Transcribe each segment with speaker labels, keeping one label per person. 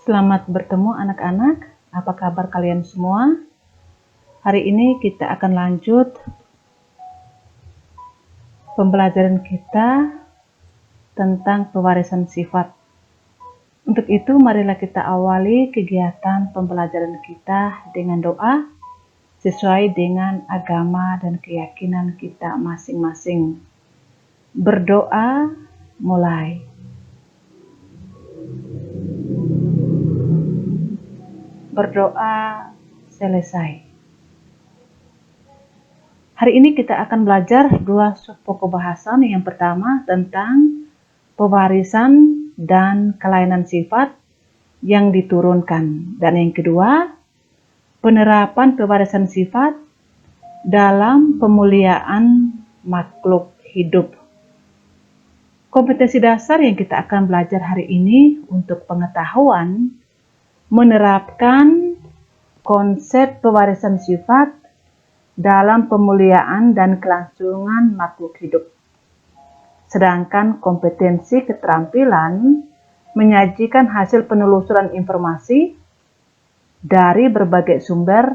Speaker 1: Selamat bertemu anak-anak, apa kabar kalian semua? Hari ini kita akan lanjut pembelajaran kita tentang pewarisan sifat. Untuk itu marilah kita awali kegiatan pembelajaran kita dengan doa sesuai dengan agama dan keyakinan kita masing-masing. Berdoa mulai. Berdoa selesai. Hari ini kita akan belajar dua pokok bahasan. Yang pertama tentang pewarisan dan kelainan sifat yang diturunkan. Dan yang kedua, penerapan pewarisan sifat dalam pemuliaan makhluk hidup. Kompetensi dasar yang kita akan belajar hari ini untuk pengetahuan menerapkan konsep pewarisan sifat dalam pemuliaan dan kelangsungan makhluk hidup. Sedangkan kompetensi keterampilan menyajikan hasil penelusuran informasi dari berbagai sumber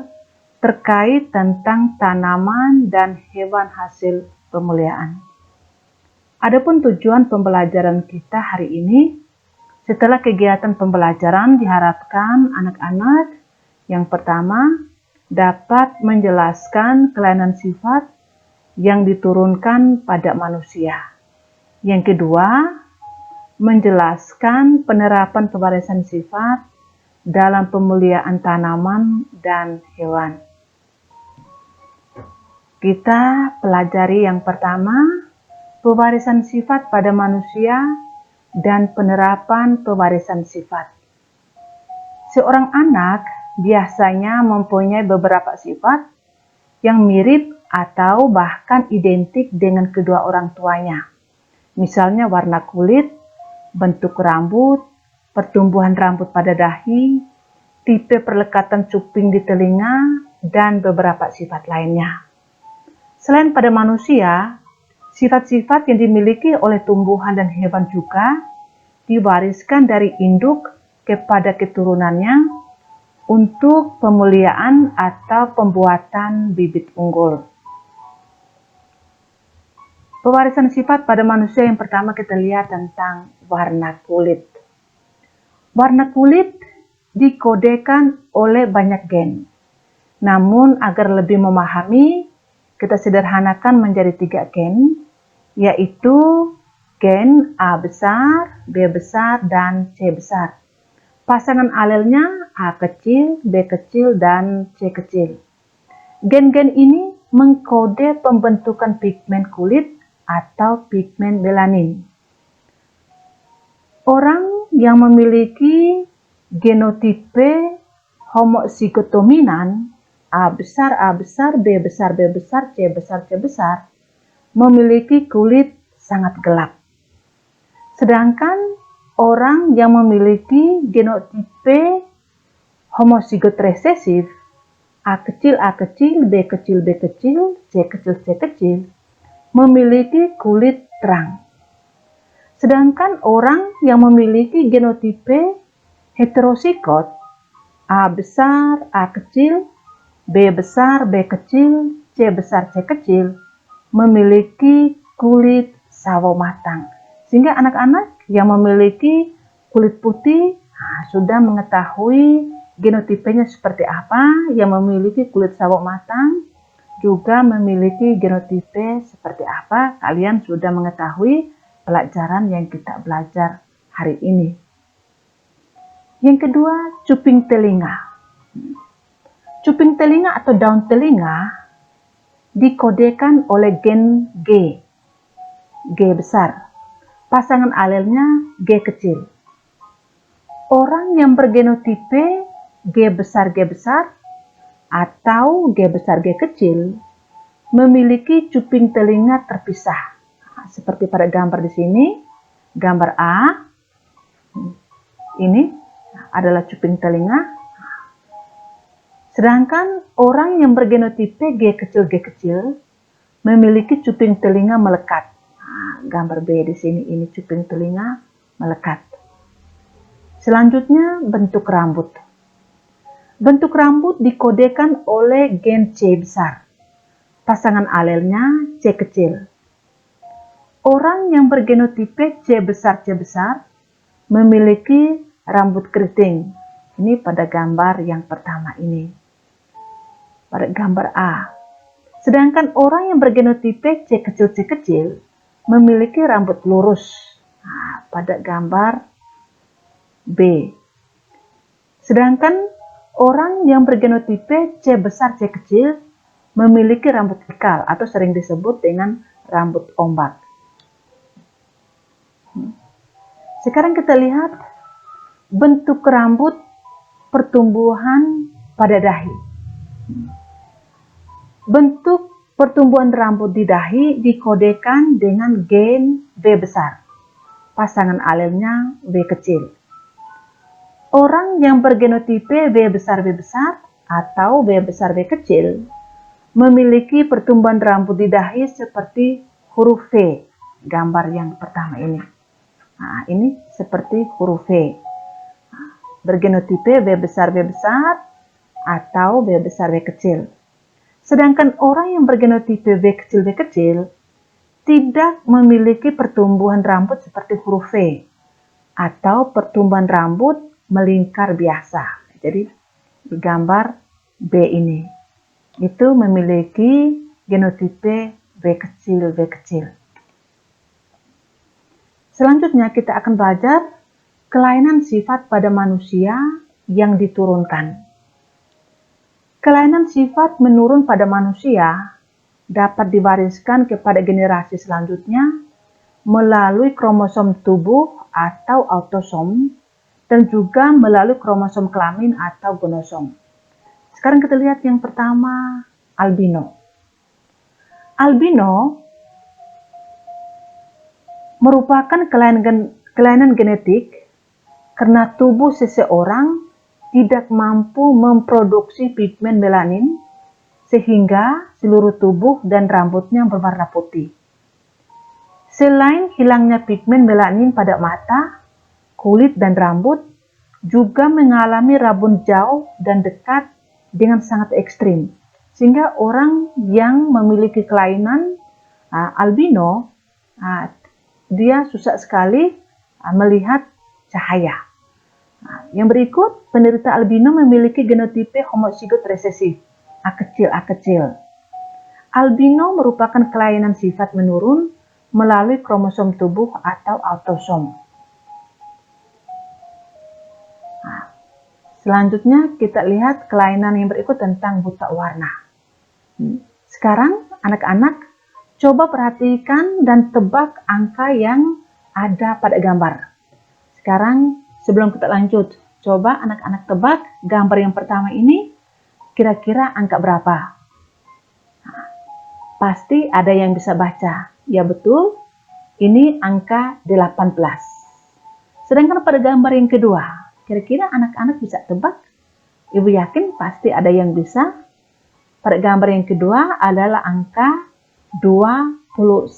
Speaker 1: terkait tentang tanaman dan hewan hasil pemuliaan. Adapun tujuan pembelajaran kita hari ini, setelah kegiatan pembelajaran diharapkan anak-anak yang pertama dapat menjelaskan kelainan sifat yang diturunkan pada manusia. Yang kedua, menjelaskan penerapan pewarisan sifat dalam pemuliaan tanaman dan hewan. Kita pelajari yang pertama, pewarisan sifat pada manusia dan penerapan pewarisan sifat. Seorang anak biasanya mempunyai beberapa sifat yang mirip atau bahkan identik dengan kedua orang tuanya. Misalnya warna kulit, bentuk rambut, pertumbuhan rambut pada dahi, tipe perlekatan cuping di telinga, dan beberapa sifat lainnya. Selain pada manusia, sifat-sifat yang dimiliki oleh tumbuhan dan hewan juga diwariskan dari induk kepada keturunannya untuk pemuliaan atau pembuatan bibit unggul. Pewarisan sifat pada manusia yang pertama kita lihat tentang warna kulit. Warna kulit dikodekan oleh banyak gen. Namun agar lebih memahami, kita sederhanakan menjadi 3 gen, yaitu gen A besar, B besar, dan C besar. Pasangan alelnya A kecil, B kecil, dan C kecil. Gen-gen ini mengkode pembentukan pigmen kulit atau pigmen melanin. Orang yang memiliki genotipe homozigotominan A besar, B besar, B besar, C besar, C besar, memiliki kulit sangat gelap. Sedangkan orang yang memiliki genotipe homozigot resesif A kecil, B kecil, B kecil, C kecil, C kecil, memiliki kulit terang. Sedangkan orang yang memiliki genotipe heterozigot A besar, A kecil, B besar, B kecil, C besar, C kecil, memiliki kulit sawo matang. Sehingga anak-anak yang memiliki kulit putih sudah mengetahui genotipenya seperti apa, yang memiliki kulit sawo matang juga memiliki genotipe seperti apa. Kalian sudah mengetahui pelajaran yang kita belajar hari ini. Yang kedua, cuping telinga. Cuping telinga atau daun telinga dikodekan oleh gen G. G besar. Pasangan alelnya G kecil. Orang yang bergenotipe G besar atau G besar G kecil memiliki cuping telinga terpisah. Seperti pada gambar di sini, gambar A. Ini adalah cuping telinga. Sedangkan orang yang bergenotipe G kecil memiliki cuping telinga melekat. Gambar B di sini, ini cuping telinga melekat. Selanjutnya, bentuk rambut. Bentuk rambut dikodekan oleh gen C besar. Pasangan alelnya C kecil. Orang yang bergenotipe C besar memiliki rambut keriting. Ini pada gambar yang pertama ini. Pada gambar A. Sedangkan orang yang bergenotipe C kecil memiliki rambut lurus. Nah, pada gambar B. Sedangkan orang yang bergenotipe C besar C kecil memiliki rambut ikal atau sering disebut dengan rambut ombak. Sekarang kita lihat bentuk rambut pertumbuhan pada dahi. Bentuk pertumbuhan rambut di dahi dikodekan dengan gen V besar. Pasangan alelnya V kecil. Orang yang bergenotipe V besar atau V besar V kecil memiliki pertumbuhan rambut di dahi seperti huruf V, gambar yang pertama ini. Nah, ini seperti huruf V. Bergenotipe V besar atau V besar V kecil. Sedangkan orang yang bergenotipe V kecil tidak memiliki pertumbuhan rambut seperti huruf V atau pertumbuhan rambut melingkar biasa. Jadi di gambar B ini itu memiliki genotipe V kecil. Selanjutnya kita akan belajar kelainan sifat pada manusia yang diturunkan. Kelainan sifat menurun pada manusia dapat diwariskan kepada generasi selanjutnya melalui kromosom tubuh atau autosom dan juga melalui kromosom kelamin atau gonosom. Sekarang kita lihat yang pertama, albino. Albino merupakan kelainan genetik karena tubuh seseorang tidak mampu memproduksi pigmen melanin sehingga seluruh tubuh dan rambutnya berwarna putih. Selain hilangnya pigmen melanin pada mata, kulit dan rambut juga mengalami rabun jauh dan dekat dengan sangat ekstrim. Sehingga orang yang memiliki kelainan albino, dia susah sekali melihat cahaya. Yang berikut, penderita albino memiliki genotipe homozigot resesif, A kecil. Albino merupakan kelainan sifat menurun melalui kromosom tubuh atau autosom. Selanjutnya kita lihat kelainan yang berikut tentang buta warna. Sekarang anak-anak coba perhatikan dan tebak angka yang ada pada gambar. Sekarang sebelum kita lanjut, coba anak-anak tebak gambar yang pertama ini kira-kira angka berapa? Pasti ada yang bisa baca. Ya betul, ini angka 18. Sedangkan pada gambar yang kedua, kira-kira anak-anak bisa tebak? Ibu yakin pasti ada yang bisa. Pada gambar yang kedua adalah angka 29.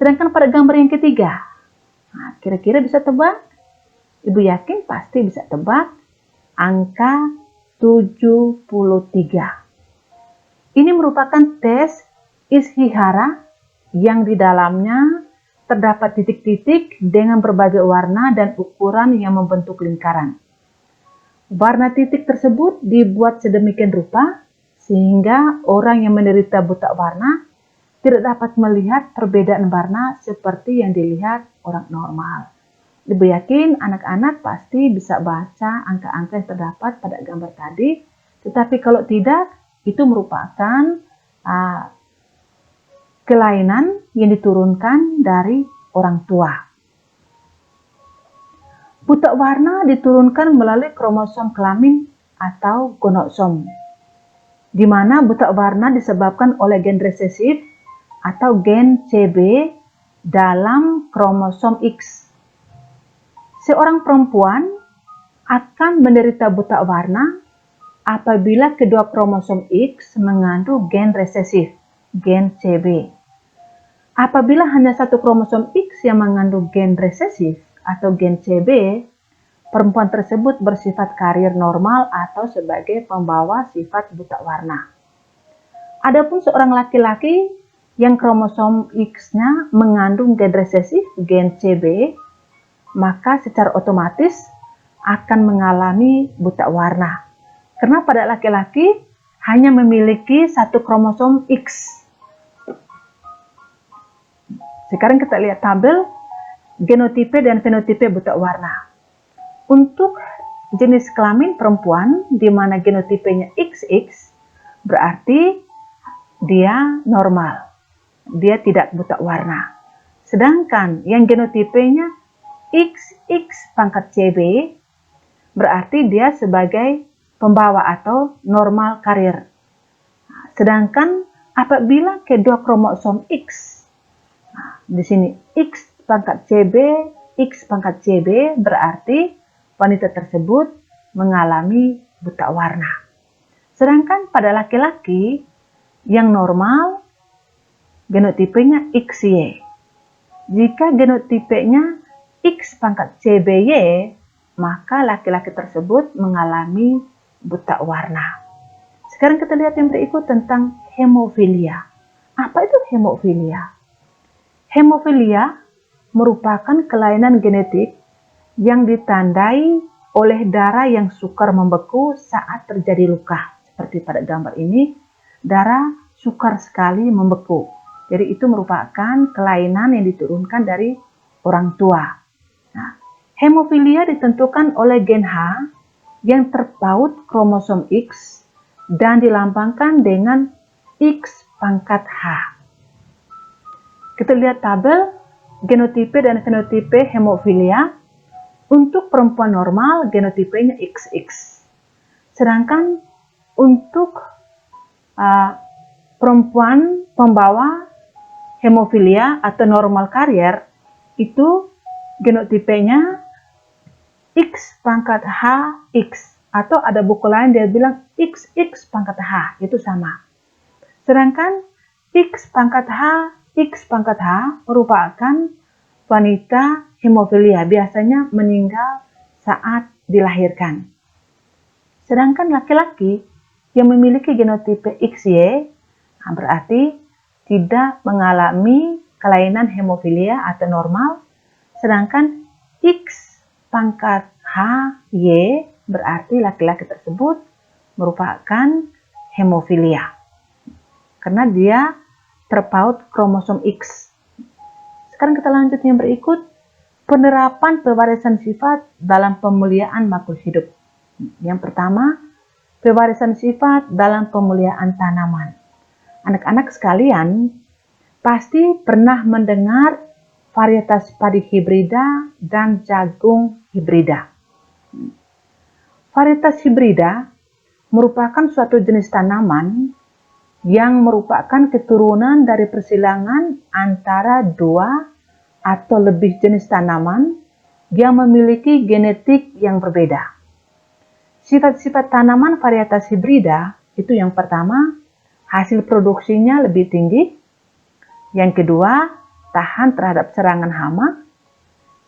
Speaker 1: Sedangkan pada gambar yang ketiga, kira-kira bisa tebak? Ibu yakin pasti bisa tebak angka 73. Ini merupakan tes Ishihara yang di dalamnya terdapat titik-titik dengan berbagai warna dan ukuran yang membentuk lingkaran. Warna titik tersebut dibuat sedemikian rupa sehingga orang yang menderita buta warna tidak dapat melihat perbedaan warna seperti yang dilihat orang normal. Ibu yakin anak-anak pasti bisa baca angka-angka yang terdapat pada gambar tadi, tetapi kalau tidak, itu merupakan kelainan yang diturunkan dari orang tua. Buta warna diturunkan melalui kromosom kelamin atau gonosom, di mana buta warna disebabkan oleh gen resesif atau gen CB dalam kromosom X. Seorang perempuan akan menderita buta warna apabila kedua kromosom X mengandung gen resesif, gen CB. Apabila hanya satu kromosom X yang mengandung gen resesif, atau gen CB, perempuan tersebut bersifat karier normal atau sebagai pembawa sifat buta warna. Adapun seorang laki-laki yang kromosom X-nya mengandung gen resesif gen CB, maka secara otomatis akan mengalami buta warna. Karena pada laki-laki hanya memiliki satu kromosom X. Sekarang kita lihat tabel genotipe dan fenotipe buta warna. Untuk jenis kelamin perempuan di mana genotipenya XX, berarti dia normal. Dia tidak buta warna. Sedangkan yang genotipenya XX pangkat CB, berarti dia sebagai pembawa atau normal karier. Sedangkan apabila kedua kromosom X, di sini X pangkat CB, X pangkat CB, berarti wanita tersebut mengalami buta warna. Sedangkan pada laki-laki yang normal, genotipenya XY. Jika genotipenya X pangkat CBY, maka laki-laki tersebut mengalami buta warna. Sekarang kita lihat yang berikut tentang hemofilia. Apa itu hemofilia? Hemofilia merupakan kelainan genetik yang ditandai oleh darah yang sukar membeku saat terjadi luka. Seperti pada gambar ini, darah sukar sekali membeku. Jadi itu merupakan kelainan yang diturunkan dari orang tua. Nah, hemofilia ditentukan oleh gen H yang terpaut kromosom X dan dilambangkan dengan X pangkat H. Kita lihat tabel genotipe dan fenotipe hemofilia. Untuk perempuan normal, genotipenya XX. Sedangkan untuk perempuan pembawa hemofilia atau normal karier, itu genotipenya X pangkat HX. Atau ada buku lain dia bilang XX pangkat H, itu sama. Sedangkan X pangkat H merupakan wanita hemofilia, biasanya meninggal saat dilahirkan. Sedangkan laki-laki yang memiliki genotipe XY, berarti tidak mengalami kelainan hemofilia atau normal. Sedangkan X pangkat HY berarti laki-laki tersebut merupakan hemofilia. Karena dia terpaut kromosom X. Sekarang kita lanjut yang berikut. Penerapan pewarisan sifat dalam pemuliaan makhluk hidup. Yang pertama, pewarisan sifat dalam pemuliaan tanaman. Anak-anak sekalian pasti pernah mendengar varietas padi hibrida dan jagung hibrida. Varietas hibrida merupakan suatu jenis tanaman yang merupakan keturunan dari persilangan antara dua atau lebih jenis tanaman yang memiliki genetik yang berbeda. Sifat-sifat tanaman varietas hibrida itu yang pertama, hasil produksinya lebih tinggi. Yang kedua, tahan terhadap serangan hama.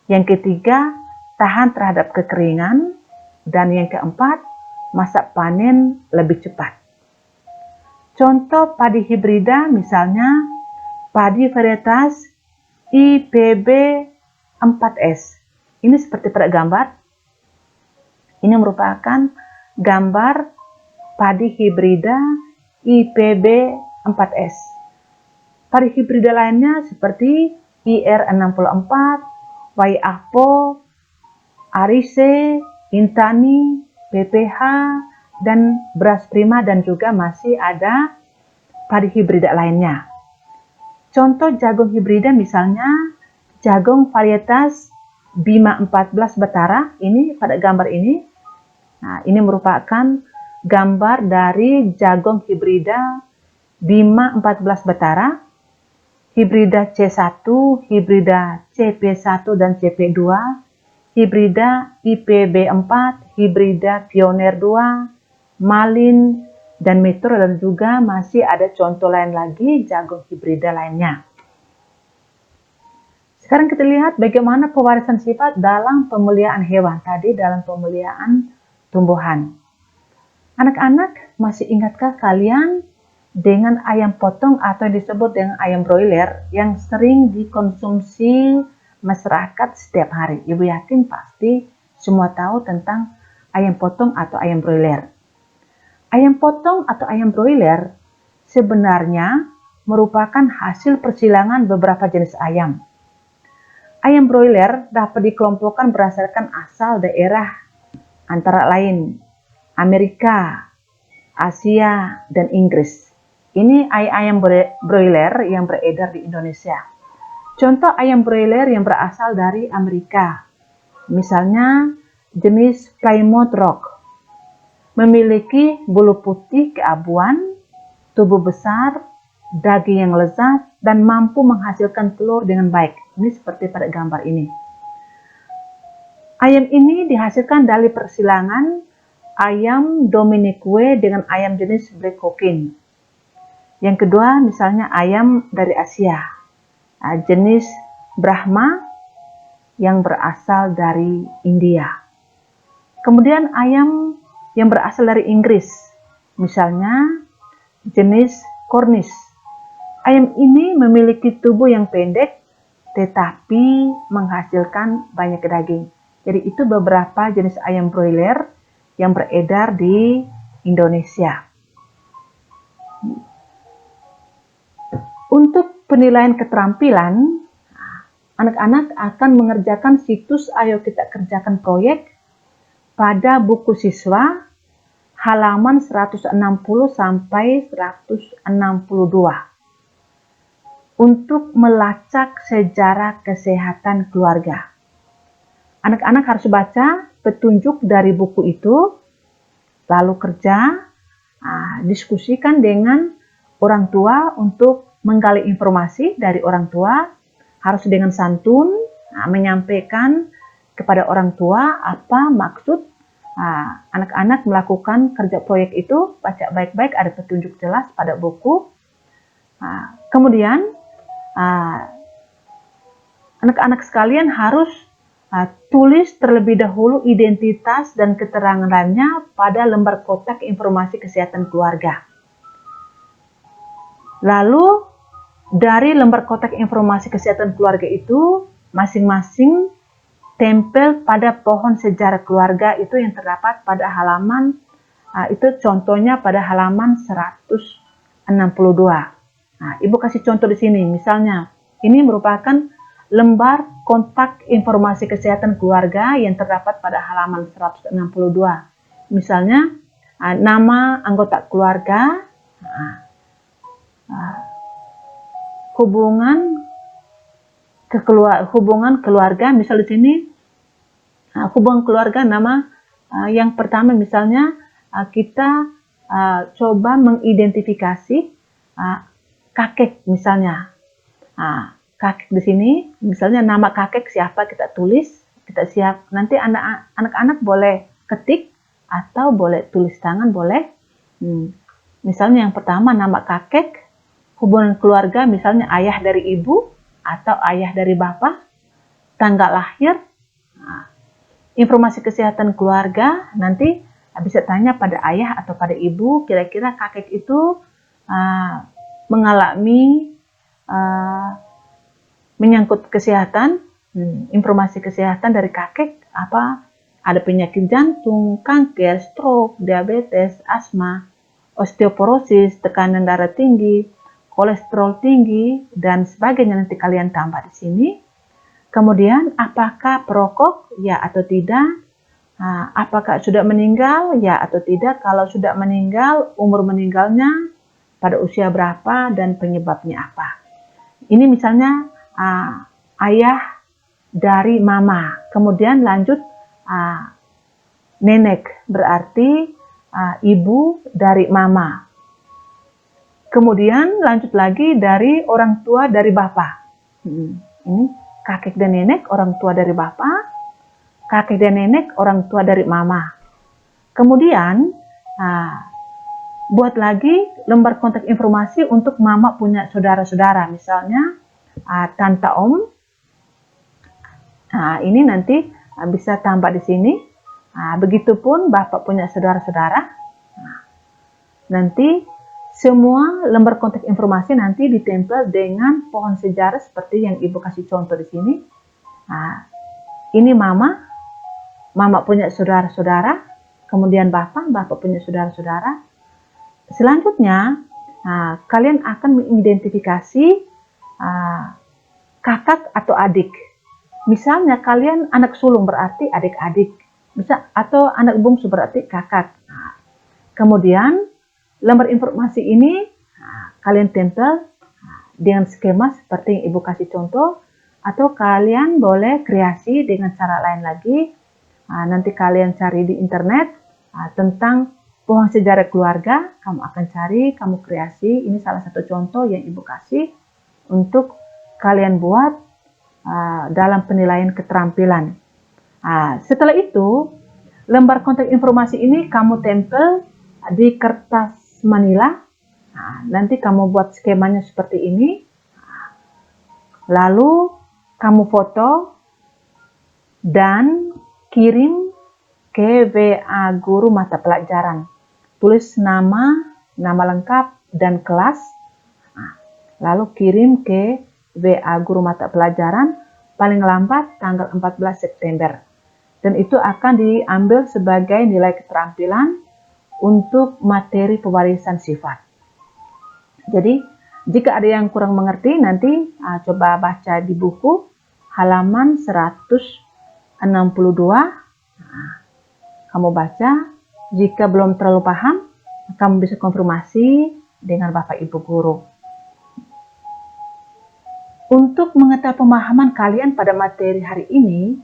Speaker 1: Yang ketiga, tahan terhadap kekeringan. Dan yang keempat, masa panen lebih cepat. Contoh padi hibrida misalnya padi varietas IPB 4S. Ini seperti pada gambar. Ini merupakan gambar padi hibrida IPB 4S. Padi hibrida lainnya seperti IR64, YAPO, Arise, Intani, PPH, dan beras prima, dan juga masih ada padi hibrida lainnya. Contoh jagung hibrida misalnya jagung varietas Bima 14 Batara, ini pada gambar ini. Nah, ini merupakan gambar dari jagung hibrida Bima 14 Batara, hibrida C1, hibrida CP1 dan CP2, hibrida IPB4, hibrida Pioneer 2, Malin, dan Metro, dan juga masih ada contoh lain lagi jagung hibrida lainnya. Sekarang kita lihat bagaimana pewarisan sifat dalam pemeliharaan hewan. Tadi dalam pemeliharaan tumbuhan. Anak-anak, masih ingatkah kalian dengan ayam potong atau yang disebut dengan ayam broiler yang sering dikonsumsi masyarakat setiap hari? Ibu yakin pasti semua tahu tentang ayam potong atau ayam broiler. Ayam potong atau ayam broiler sebenarnya merupakan hasil persilangan beberapa jenis ayam. Ayam broiler dapat dikelompokkan berdasarkan asal daerah, antara lain Amerika, Asia, dan Inggris. Ini ayam broiler yang beredar di Indonesia. Contoh ayam broiler yang berasal dari Amerika, misalnya jenis Plymouth Rock, memiliki bulu putih keabuan, tubuh besar, daging yang lezat, dan mampu menghasilkan telur dengan baik. Ini seperti pada gambar ini. Ayam ini dihasilkan dari persilangan ayam Dominique dengan ayam jenis Black Cochin. Yang kedua, misalnya ayam dari Asia, jenis Brahma yang berasal dari India. Kemudian ayam yang berasal dari Inggris, misalnya jenis Cornish. Ayam ini memiliki tubuh yang pendek tetapi menghasilkan banyak daging. Jadi itu beberapa jenis ayam broiler yang beredar di Indonesia. Untuk penilaian keterampilan, anak-anak akan mengerjakan situs Ayo Kita Kerjakan Proyek pada buku siswa halaman 160 sampai 162. Untuk melacak sejarah kesehatan keluarga. Anak-anak harus baca petunjuk dari buku itu, lalu kerja, diskusikan dengan orang tua untuk menggali informasi dari orang tua, harus dengan santun, menyampaikan kepada orang tua apa maksud anak-anak melakukan kerja proyek itu, baca baik-baik, ada petunjuk jelas pada buku. Kemudian, anak-anak sekalian harus tulis terlebih dahulu identitas dan keterangannya pada lembar kotak informasi kesehatan keluarga. Lalu dari lembar kotak informasi kesehatan keluarga itu masing-masing tempel pada pohon sejarah keluarga itu yang terdapat pada halaman, itu contohnya pada halaman 162. Ibu kasih contoh di sini, misalnya ini merupakan lembar kontak informasi kesehatan keluarga yang terdapat pada halaman 162. Misalnya nama anggota keluarga, hubungan keluarga, misal di sini hubungan keluarga nama yang pertama misalnya kita coba mengidentifikasi kakek misalnya. Kakek di sini, misalnya nama kakek siapa kita tulis, kita siap. Nanti anak-anak boleh ketik atau boleh tulis tangan, boleh. Misalnya yang pertama nama kakek, hubungan keluarga misalnya ayah dari ibu atau ayah dari bapak, tanggal lahir, informasi kesehatan keluarga, nanti bisa tanya pada ayah atau pada ibu, kira-kira kakek itu mengalami menyangkut kesehatan, informasi kesehatan dari kakek apa, ada penyakit jantung, kanker, stroke, diabetes, asma, osteoporosis, tekanan darah tinggi, kolesterol tinggi, dan sebagainya. Nanti kalian tambah di sini. Kemudian apakah perokok, ya atau tidak, apakah sudah meninggal, ya atau tidak. Kalau sudah meninggal, umur meninggalnya pada usia berapa dan penyebabnya apa. Ini misalnya ayah dari mama, kemudian lanjut nenek, berarti ibu dari mama. Kemudian lanjut lagi dari orang tua dari bapak. Ini kakek dan nenek, orang tua dari bapak, kakek dan nenek, orang tua dari mama. Kemudian buat lagi lembar kontak informasi untuk mama punya saudara-saudara, misalnya tante om, Nah, ini nanti bisa tambah di sini. Nah, begitupun Bapak punya saudara-saudara. Nah, nanti semua lembar kontak informasi nanti ditempel dengan pohon sejarah seperti yang Ibu kasih contoh di sini. Nah, ini Mama punya saudara-saudara, kemudian Bapak punya saudara-saudara. Selanjutnya, kalian akan mengidentifikasi kakak atau adik. Misalnya kalian anak sulung berarti adik-adik, atau anak bungsu berarti kakak. Kemudian lembar informasi ini kalian tempel dengan skema seperti yang Ibu kasih contoh, atau kalian boleh kreasi dengan cara lain lagi. Nanti kalian cari di internet tentang pohon sejarah keluarga, kamu akan cari, kamu kreasi. Ini salah satu contoh yang Ibu kasih untuk kalian buat dalam penilaian keterampilan. Setelah itu, lembar kontak informasi ini kamu tempel di kertas manila. Nanti kamu buat skemanya seperti ini. Lalu kamu foto dan kirim ke WA guru mata pelajaran. Tulis nama lengkap dan kelas. Lalu kirim ke WA guru mata pelajaran paling lambat tanggal 14 September. Dan itu akan diambil sebagai nilai keterampilan untuk materi pewarisan sifat. Jadi, jika ada yang kurang mengerti, nanti coba baca di buku halaman 162. Kamu baca, jika belum terlalu paham, kamu bisa konfirmasi dengan Bapak Ibu Guru. Untuk mengetahui pemahaman kalian pada materi hari ini,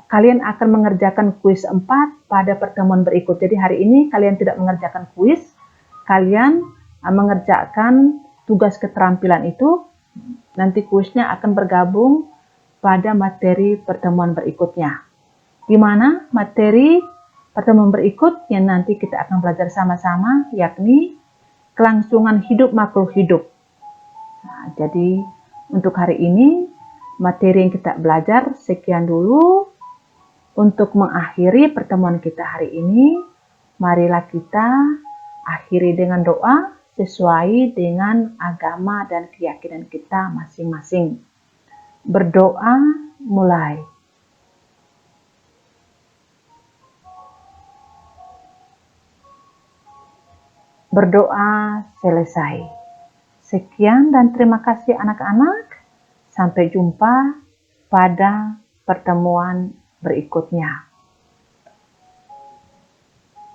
Speaker 1: kalian akan mengerjakan kuis 4 pada pertemuan berikut. Jadi hari ini kalian tidak mengerjakan kuis, kalian mengerjakan tugas keterampilan itu. Nanti kuisnya akan bergabung pada materi pertemuan berikutnya. Di mana materi pertemuan berikut yang nanti kita akan belajar sama-sama, yakni kelangsungan hidup makhluk hidup. Jadi untuk hari ini, materi yang kita belajar sekian dulu. Untuk mengakhiri pertemuan kita hari ini, marilah kita akhiri dengan doa sesuai dengan agama dan keyakinan kita masing-masing. Berdoa mulai. Berdoa selesai. Sekian dan terima kasih anak-anak. Sampai jumpa pada pertemuan berikutnya.